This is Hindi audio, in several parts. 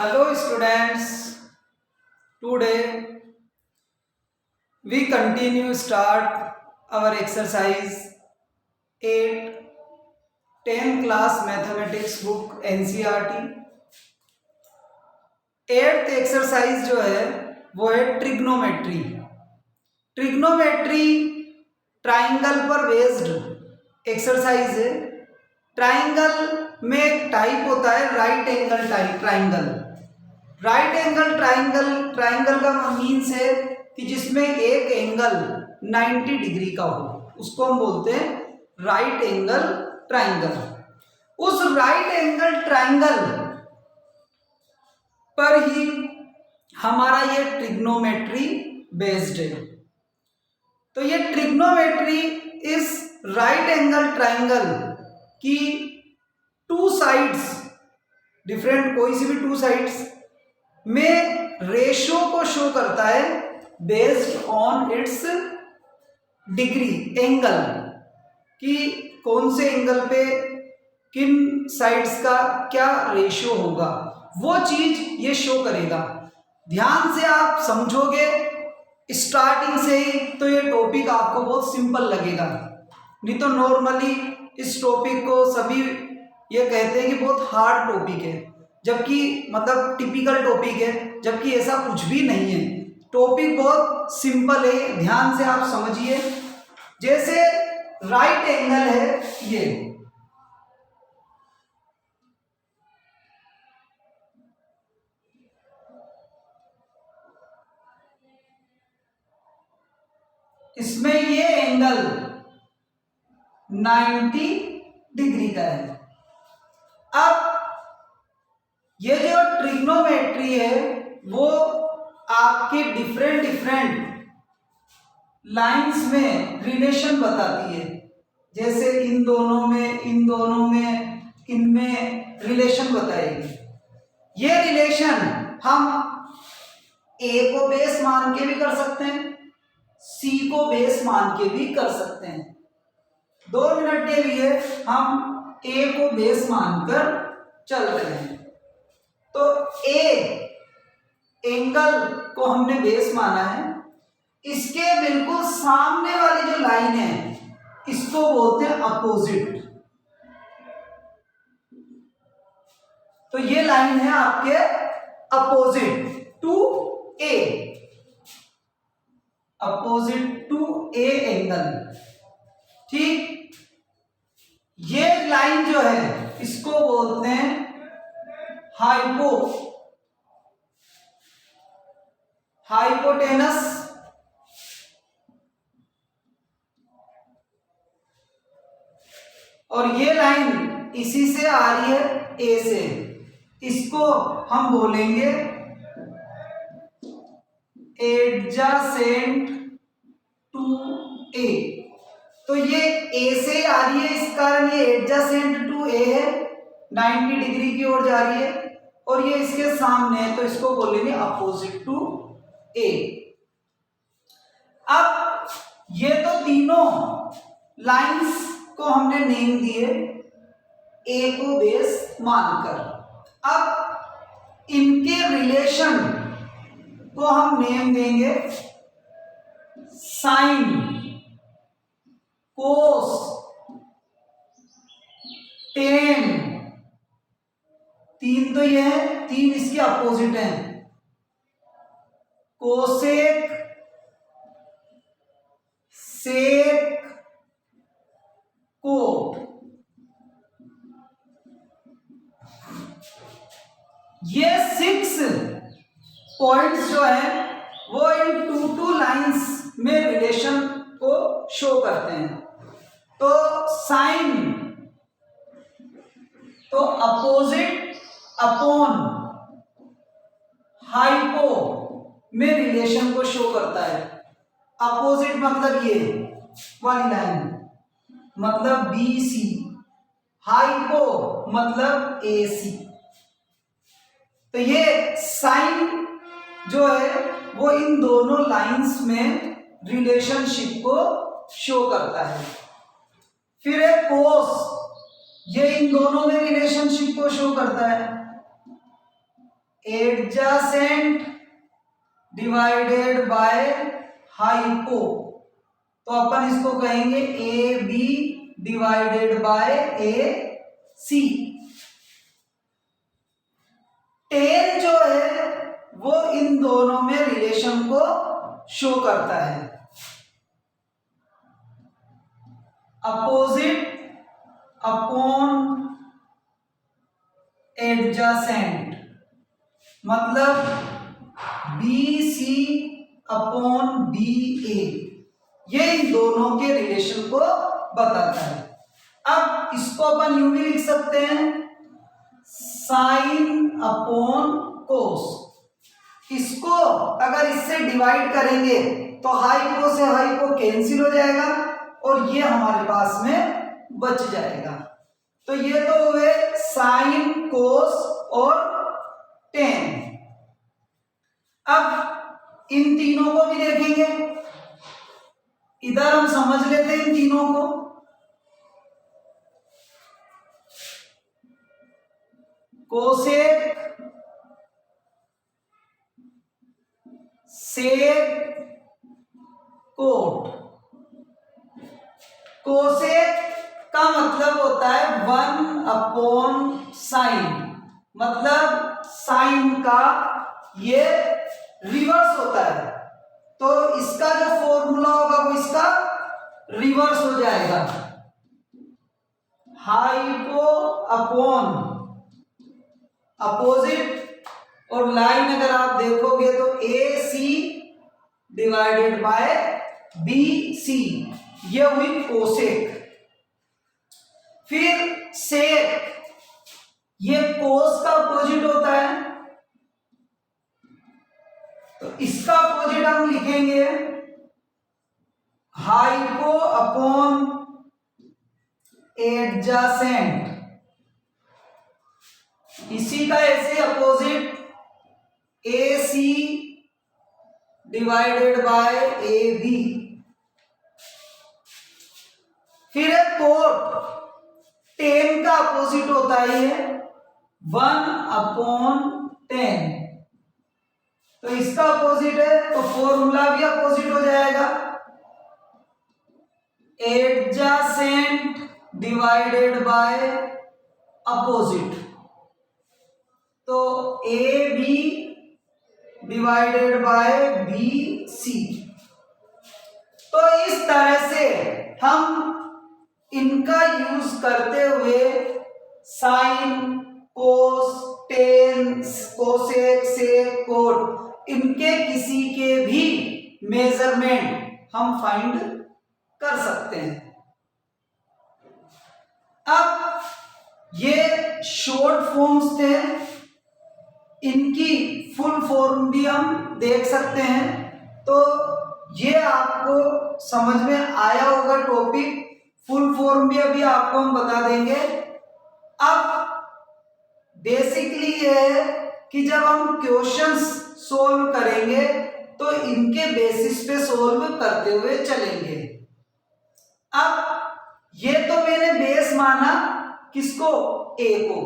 Hello students, today we continue start our exercise 8 10th class mathematics book NCERT। 8th exercise जो है वो है ट्रिग्नोमेट्री। ट्रिग्नोमेट्री ट्राइंगल पर बेस्ड एक्सरसाइज है। ट्राइंगल में एक टाइप होता है right angle triangle. Right angle triangle का मीन्स है कि जिसमें एक एंगल 90 डिग्री का हो, उसको हम बोलते हैं राइट एंगल ट्राइंगल। उस राइट एंगल ट्राइंगल पर ही हमारा ये ट्रिग्नोमेट्री बेस्ड है। तो ये ट्रिग्नोमेट्री इस राइट एंगल ट्राइंगल की टू साइड्स, डिफरेंट कोई सी भी टू साइड्स में रेशो को शो करता है based on it's degree angle, कि कौन से एंगल पे किन साइड्स का क्या रेशो होगा, वो चीज ये शो करेगा। ध्यान से आप समझोगे स्टार्टिंग से ही तो ये टॉपिक आपको बहुत सिंपल लगेगा। नहीं तो नॉर्मली इस टॉपिक को सभी ये कहते हैं कि बहुत हार्ड टॉपिक है, जबकि मतलब टिपिकल टॉपिक है, जबकि ऐसा कुछ भी नहीं है। टॉपिक बहुत सिंपल है, ध्यान से आप समझिए। जैसे राइट एंगल है ये, इसमें ये एंगल 90 डिग्री का है। अब ये जो ट्रिग्नोमेट्री है वो आपके डिफरेंट लाइंस में रिलेशन बताती है। जैसे इन दोनों में इनमें रिलेशन बताएगी। ये रिलेशन हम ए को बेस मान के भी कर सकते हैं, सी को बेस मान के भी कर सकते हैं। 2 मिनट के लिए हम ए को बेस मानकर चल रहे हैं। तो ए एंगल को हमने बेस माना है, इसके बिल्कुल सामने वाली जो लाइन है इसको बोलते हैं अपोजिट। तो ये लाइन है आपके opposite to A, opposite to A angle. ठीक, ये लाइन जो है इसको बोलते हैं हाइपोटेनस, और ये लाइन इसी से आ रही है ए से, इसको हम बोलेंगे एडजासेंट टू ए। तो ये ए से आ रही है, इस कारण ये एडजासेंट टू ए है, 90 डिग्री की ओर जा रही है, और ये इसके सामने है तो इसको बोलेंगे अपोजिट टू ए। अब ये तो तीनों लाइंस को हमने नेम दिए ए को बेस मानकर। अब इनके रिलेशन को हम नेम देंगे साइन, कोस, टेन। तीन तो ये है, तीन इसके अपोजिट हैं, कोसेक, सेक, कोट। ये 6 पॉइंट्स जो है वो इन टू लाइंस में रिलेशन को शो करते हैं। तो साइन तो अपोजिट अपॉन हाइपो में रिलेशन को शो करता है। अपोजिट मतलब ये वाली लाइन, मतलब बी सी, हाइपो मतलब ए सी। तो ये साइन जो है वो इन दोनों लाइंस में रिलेशनशिप को शो करता है। फिर है कोस, ये इन दोनों में रिलेशनशिप को शो करता है। एडजासेंट डिवाइडेड बाय हाइपो, तो अपन इसको कहेंगे A B divided by A C. Tan जो है वो इन दोनों में रिलेशन को शो करता है। अपोजिट अपॉन एडजासेंट मतलब बी सी अपॉन बी ए, ये इन दोनों के रिलेशन को बताता है। अब इसको अपन यूं भी लिख सकते हैं साइन अपॉन कोस। इसको अगर इससे डिवाइड करेंगे तो हाइपो से हाइपो कैंसिल हो जाएगा और ये हमारे पास में बच जाएगा। तो ये तो हुए साइन कोस और टेन। अब इन तीनों को भी देखेंगे, इधर हम समझ लेते हैं इन तीनों को। Cosec sec coat. कोसेक का मतलब होता है 1 अपॉन साइन, मतलब साइन का ये रिवर्स होता है, तो इसका जो फॉर्मूला होगा वो इसका रिवर्स हो जाएगा। हाइपो अपॉन अपोजिट, और लाइन अगर आप देखोगे तो A C divided by B C, ये हुई कोसेक। फिर सेक, ये कोस का अपोजिट होता है, तो इसका अपोजिट हम लिखेंगे हाइपो अपॉन एडजासेंट। इसी का ऐसे opposite A C divided by A B. फिर है कोट, टेन का अपोजिट होता है ये 1 अपॉन 10, तो इसका अपोजिट है तो फॉर्मूला भी अपोजिट हो जाएगा, एडजासेंट डिवाइडेड बाय अपोजिट, तो A B divided by B C. तो इस तरह से हम इनका यूज करते हुए sine cos tan cosec sec cot, इनके किसी के भी मेजरमेंट हम फाइंड कर सकते हैं। अब ये शॉर्ट फॉर्म्स थे, इनकी फुल फॉर्म भी हम देख सकते हैं, तो ये आपको समझ में आया होगा टॉपिक। फुल फॉर्म भी अभी आपको हम बता देंगे। अब बेसिकली ये है कि जब हम क्वेश्चंस सोल्व करेंगे तो इनके बेसिस पे सोल्व करते हुए चलेंगे। अब ये तो मैंने बेस माना किसको, ए को।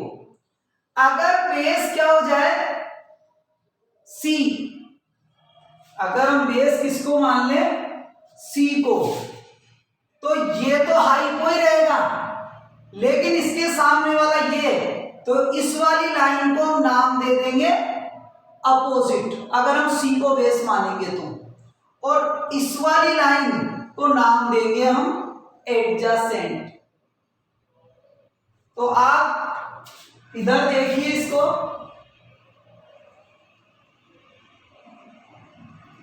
अगर बेस क्या हो जाए सी, अगर हम बेस किसको मान ले सी को, तो ये तो हाइपो ही रहेगा, लेकिन इसके सामने वाला ये, तो इस वाली लाइन को हम नाम दे देंगे अपोजिट, अगर हम सी को बेस मानेंगे तो, और इस वाली लाइन को नाम देंगे हम एडजासेंट। तो आप इधर देखिए इसको,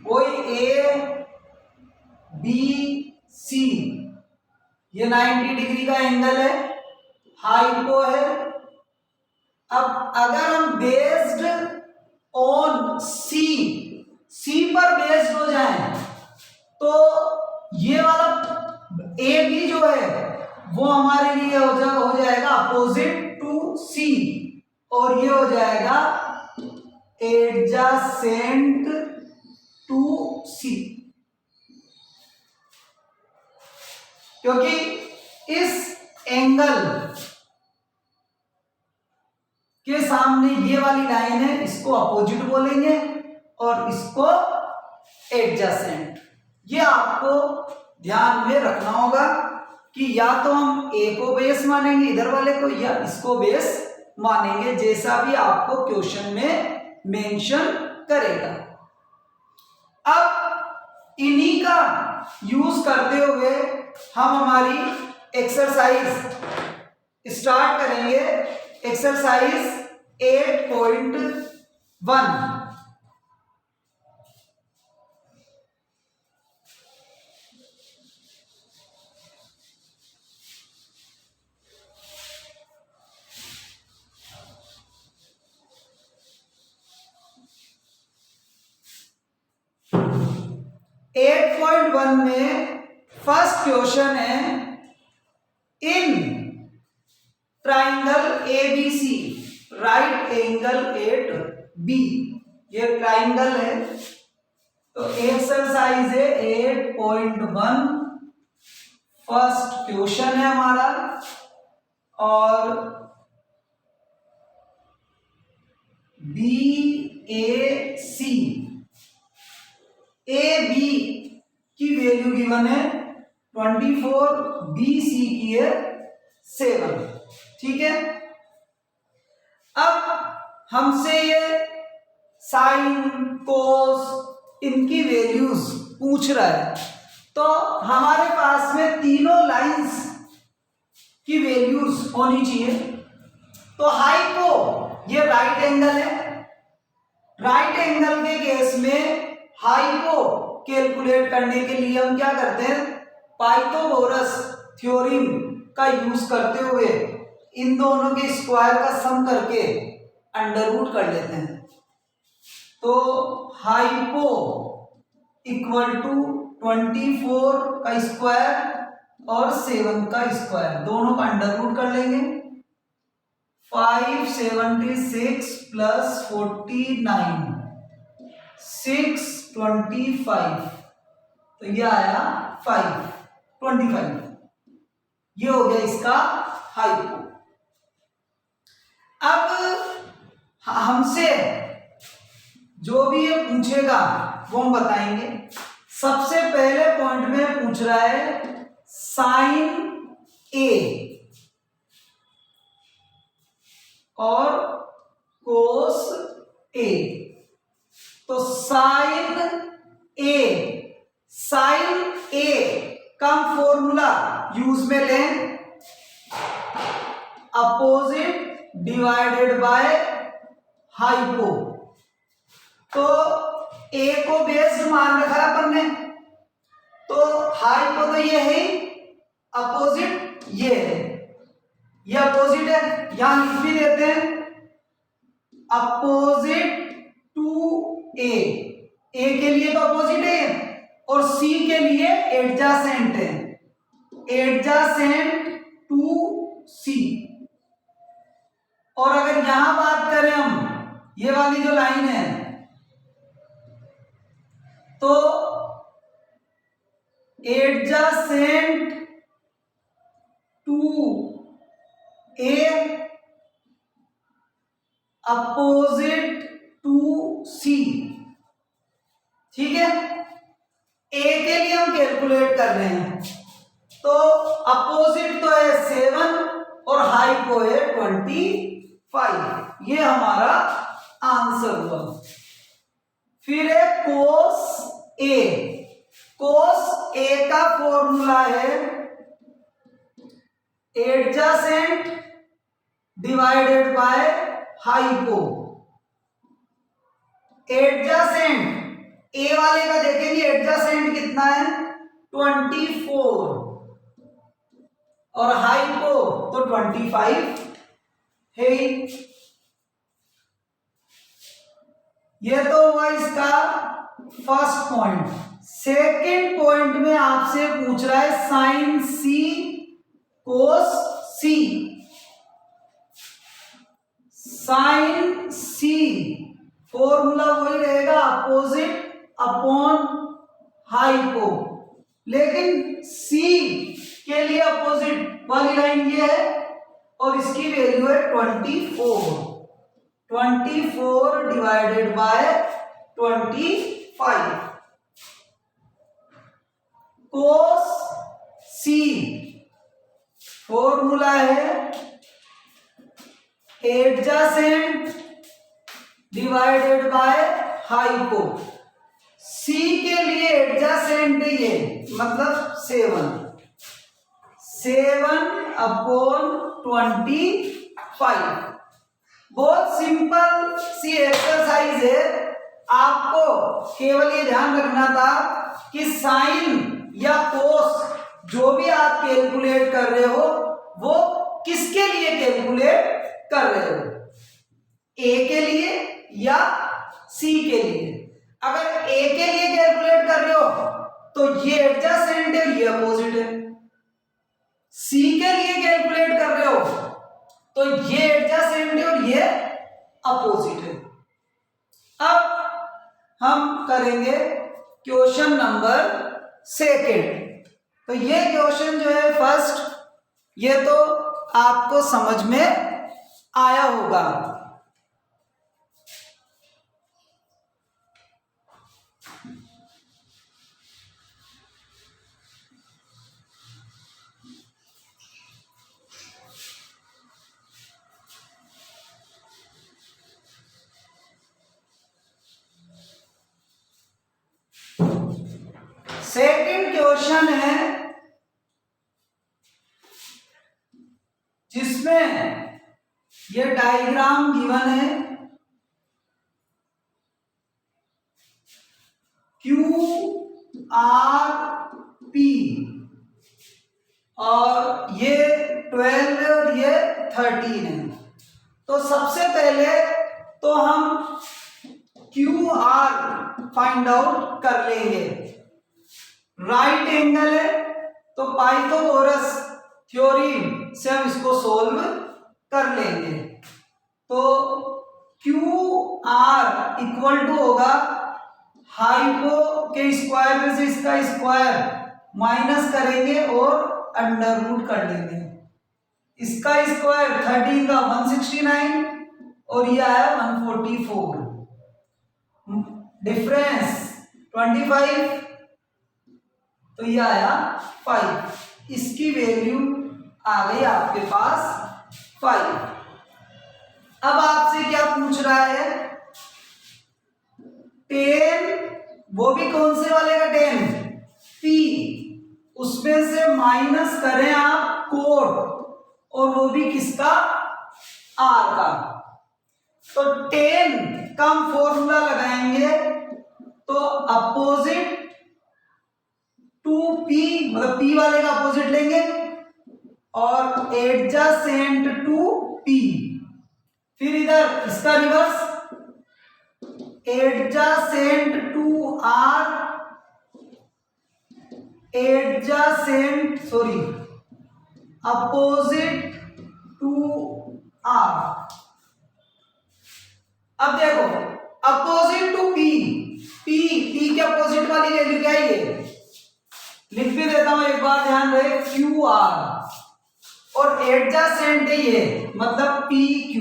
कोई ए बी सी, ये 90 डिग्री का एंगल है, हाइपो है। अब अगर हम बेस्ड ऑन सी, सी पर बेस्ड हो जाए तो ये वाला ए बी जो है वो हमारे लिए हो जाएगा अपोजिट टू सी, और ये हो जाएगा एडजासेंट टू सी, क्योंकि इस एंगल के सामने ये वाली लाइन है, इसको अपोजिट बोलेंगे और इसको एडजेसेंट। ये आपको ध्यान में रखना होगा कि या तो हम ए को बेस मानेंगे इधर वाले को, या इसको बेस मानेंगे, जैसा भी आपको क्वेश्चन में मेंशन करेगा। अब इन्हीं का यूज करते हुए हम हमारी एक्सरसाइज स्टार्ट करेंगे। एक्सरसाइज 8.1। 8.1 में फर्स्ट क्वेश्चन है, in triangle ABC right angle at B. ये ट्राइंगल है, तो एक्सरसाइज है 8.1 फर्स्ट क्वेश्चन है हमारा। और B A C, A B की वैल्यू गिवन है 24, बी सी की है 7। ठीक है, अब हमसे ये साइन कोस इनकी वैल्यूज पूछ रहा है, तो हमारे पास में तीनों लाइंस की वैल्यूज होनी चाहिए। तो हाइपो, ये राइट एंगल है, राइट एंगल के केस में हाइपो कैलकुलेट करने के लिए हम क्या करते हैं, पाइथागोरस थ्योरम का यूज करते हुए इन दोनों के स्क्वायर का सम करके अंडर रूट कर लेते हैं। तो हाइपो इक्वल टू 24 का स्क्वायर और 7 का स्क्वायर, दोनों का अंडर रूट कर लेंगे। 576 प्लस 49 625, तो ये आया 525। ये हो गया इसका हाइपो। अब हमसे जो भी ये पूछेगा वो हम बताएंगे। सबसे पहले पॉइंट में पूछ रहा है साइन ए और कोस ए। तो साइन ए का फॉर्मूला यूज में लें, अपोजिट डिवाइडेड बाय हाइपो। तो ए को बेस मान रखा है अपन ने, तो हाइपो तो ये है, अपोजिट ये है, ये अपोजिट है, यहां लिख भी देते हैं अपोजिट टू ए। ए के लिए तो अपोजिट है और सी के लिए एडजासेंट है, एडजासेंट टू सी। और अगर यहां बात करें हम, ये वाली जो लाइन है, तो adjacent to A opposite to C. ठीक है, ए के लिए हम कैलकुलेट कर रहे हैं, तो अपोजिट तो है 7 और हाइपो है 25। ये हमारा आंसर हुआ। फिर है कोस ए। कोस ए का फॉर्मूला है adjacent divided by hypo. Adjacent A वाले का देखेंगे, एडजासेंट कितना है 24 और हाइपो तो 25 है। ये तो हुआ इसका फर्स्ट पॉइंट। सेकंड पॉइंट में आपसे पूछ रहा है साइन सी कोस सी। साइन सी फॉर्मूला वही रहेगा, अपोजिट अपॉन हाइपो, लेकिन सी के लिए अपोजिट वाली लाइन ये है और इसकी वैल्यू है 24। 24 divided by 25। Cos C formula है adjacent divided by hypo. C के लिए एडजेसेंट ये मतलब 7/25। बहुत सिंपल सी एक्सरसाइज है। आपको केवल ये ध्यान रखना था कि साइन या कोस जो भी आप कैलकुलेट कर रहे हो वो किसके लिए कैलकुलेट कर रहे हो, ए के लिए या सी के लिए। अगर ए के लिए कैलकुलेट कर रहे हो तो ये एडजेसेंट है, ये अपोजिट है। सी के लिए कैलकुलेट कर रहे हो तो ये एडजेसेंट है और ये अपोजिट है। अब हम करेंगे क्वेश्चन नंबर 2। तो ये क्वेश्चन जो है फर्स्ट, ये तो आपको समझ में आया होगा। सेकंड क्वेश्चन है जिसमें ये डायग्राम गिवन है QRP और ये 12 है और ये 13 है। तो सबसे पहले तो हम QR फाइंड आउट कर लेंगे। राइट एंगल है तो पाइथागोरस थ्योरम से हम इसको सोल्व कर लेंगे। तो QR इक्वल टू होगा हाइपो के स्क्वायर में से इसका स्क्वायर माइनस करेंगे और अंडर रूट कर लेंगे। इसका स्क्वायर 13 का 169 और ये आया 144, डिफरेंस 25 तो ये आया 5। इसकी वैल्यू आ गई आपके पास 5। अब आपसे क्या पूछ रहा है, 10, वो भी कौन से वाले का 10 P, उसमें से माइनस करें आप कोड और वो भी किसका, R का। तो 10 का हम फॉर्मूला लगाएंगे तो अपोजिट टू P, मतलब P वाले का अपोजिट लेंगे और एडजेसेंट टू P। फिर इधर इसका reverse adjacent to R, opposite to R। अब देखो अपोजिट टू P के अपोजिट वाली वैल्यू क्या है, लिख भी देता हूं एक बार, ध्यान रहे QR और एडजेसेंट है ये मतलब PQ।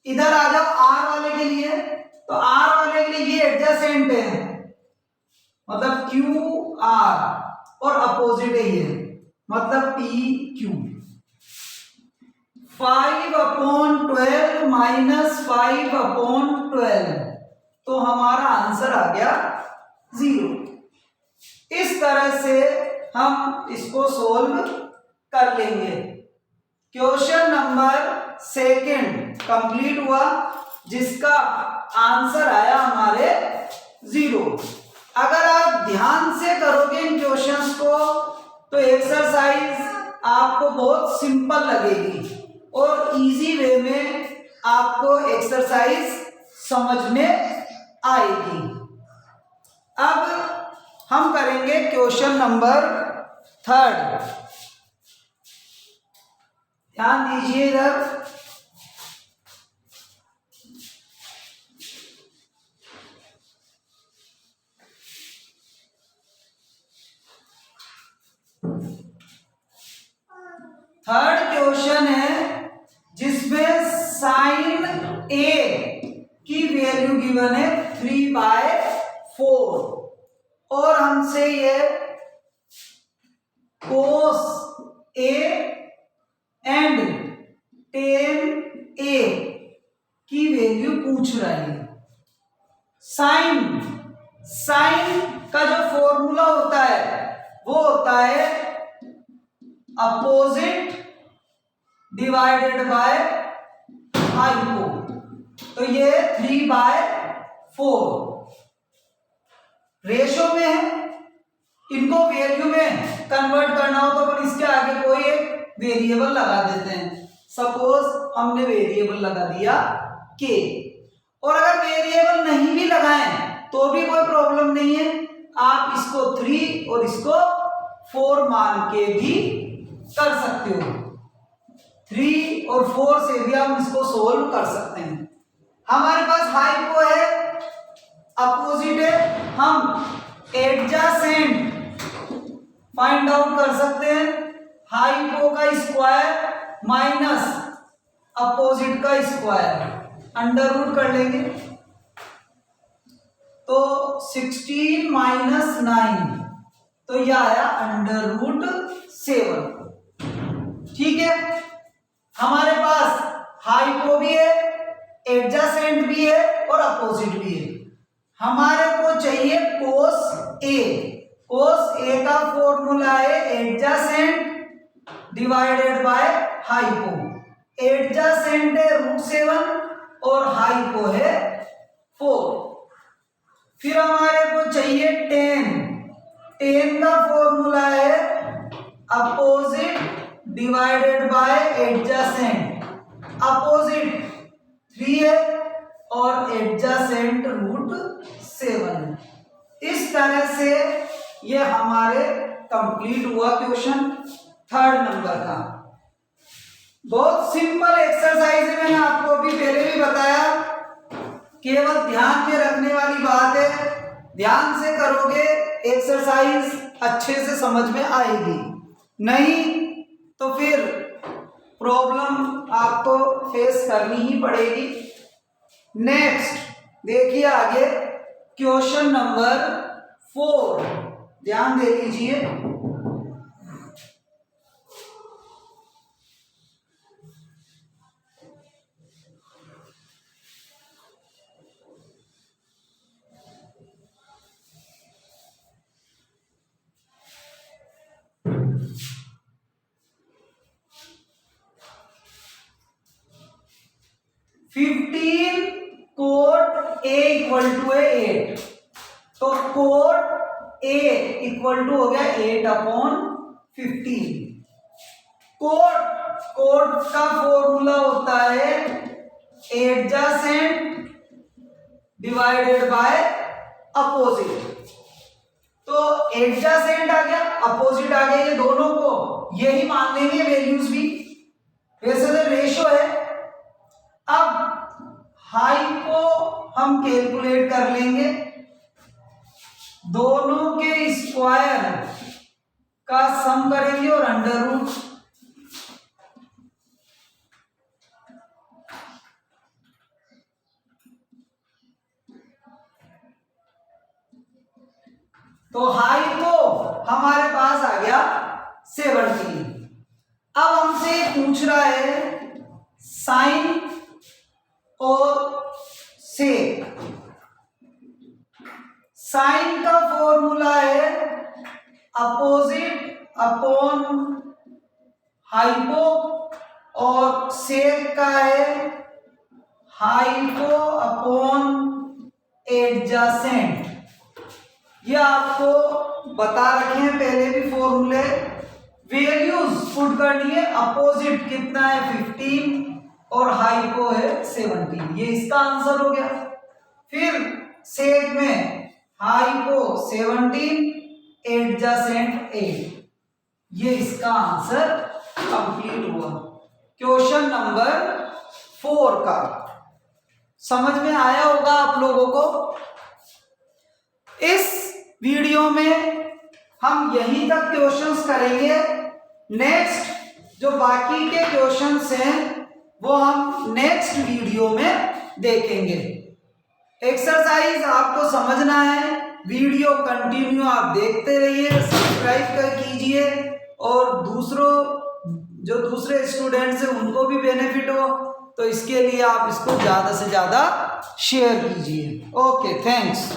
इधर आ जाओ R वाले के लिए, तो R वाले के लिए ये एडजेसेंट है मतलब QR और अपोजिट है ये मतलब PQ। 5/12 माइनस 5/12 तो हमारा आंसर आ गया 0। इस तरह से हम इसको सोल्व कर लेंगे। क्वेश्चन नंबर 2 कंप्लीट हुआ जिसका आंसर आया हमारे 0। अगर आप ध्यान से करोगे इन क्वेश्चंस को तो एक्सरसाइज आपको बहुत सिंपल लगेगी और इजी वे में आपको एक्सरसाइज समझ में आएगी। अब हम करेंगे क्वेश्चन नंबर 3। ध्यान दीजिए इधर, थर्ड क्वेश्चन है जिसमें साइन ए की वैल्यू गिवन है 3/4 और हमसे ये cos A and tan A की वैल्यू पूछ रहा है। साइन का जो फॉर्मूला होता है वो होता है अपोजिट डिवाइडेड बाय हाइपो। तो ये 3/4 रेशो में है, इनको वैल्यू में कन्वर्ट करना हो तो अपन इसके आगे कोई एक वेरिएबल लगा देते हैं। सपोज हमने वेरिएबल लगा दिया के, और अगर वेरिएबल नहीं भी लगाएं तो भी कोई प्रॉब्लम नहीं है, आप इसको 3 और इसको 4 मान के भी कर सकते हो। 3 और 4 से भी हम इसको सोल्व कर सकते हैं। हमारे पास हाइपो है, अपोजिट है, हम एडजेसेंट फाइंड आउट कर सकते हैं। हाइपो का स्क्वायर माइनस अपोजिट का स्क्वायर अंडर रूट कर लेंगे तो 16 माइनस 9, तो यह आया अंडर रूट 7। ठीक है, हमारे पास हाइपो भी है, एडजेसेंट भी है और अपोजिट भी है। हमारे को चाहिए कोस ए। कोस ए का फॉर्मूला है adjacent divided by hypo. Adjacent है √7 और हाइपो है 4। फिर हमारे को चाहिए टेन का फॉर्मूला है opposite divided by adjacent. Opposite 3 है और एडजेसेंट √7। इस तरह से ये हमारे कंप्लीट हुआ क्वेश्चन 3rd नंबर का। बहुत सिंपल एक्सरसाइज है, मैंने आपको अभी पहले भी बताया, केवल ध्यान में रखने वाली बात है। ध्यान से करोगे एक्सरसाइज अच्छे से समझ में आएगी, नहीं तो फिर प्रॉब्लम आपको फेस करनी ही पड़ेगी। नेक्स्ट देखिए आगे क्वेश्चन नंबर 4, ध्यान दे लीजिए। कोट A इक्वल टू है 8, तो कोट A इक्वल टू हो गया 8/15। कोट का फॉर्मूला होता है एडजेसेंट डिवाइडेड बाय अपोजिट। तो एडजेसेंट आ गया, अपोजिट आ गया, ये दोनों को यही मान लेंगे वैल्यूज भी, वैसे तो रेशो है। अब हाइपो हम कैलकुलेट कर लेंगे, दोनों के स्क्वायर का सम करेंगे और अंडर रूट। तो हाइपो हमारे पास आ गया 17। अब हमसे पूछ रहा है साइन और सेक। साइन का फॉर्मूला है अपोजिट अपॉन हाइपो और सेक का है हाइपो अपॉन एडजेसेंट। ये आपको बता रखे हैं पहले भी फॉर्मूले। वैल्यूज पुट करनी है, अपोजिट कितना है 15 और हाइपो है 17, ये इसका आंसर हो गया। फिर सेक में हाइपो 17 एडजेसेंट 8, ये इसका आंसर कंप्लीट हुआ क्वेश्चन नंबर 4 का। समझ में आया होगा आप लोगों को। इस वीडियो में हम यहीं तक क्वेश्चंस करेंगे। नेक्स्ट जो बाकी के क्वेश्चंस हैं वो हम नेक्स्ट वीडियो में देखेंगे। एक्सरसाइज आपको समझना है, वीडियो कंटिन्यू आप देखते रहिए, सब्सक्राइब कर कीजिए और जो दूसरे स्टूडेंट्स हैं उनको भी बेनिफिट हो, तो इसके लिए आप इसको ज़्यादा से ज़्यादा शेयर कीजिए। Okay, thanks.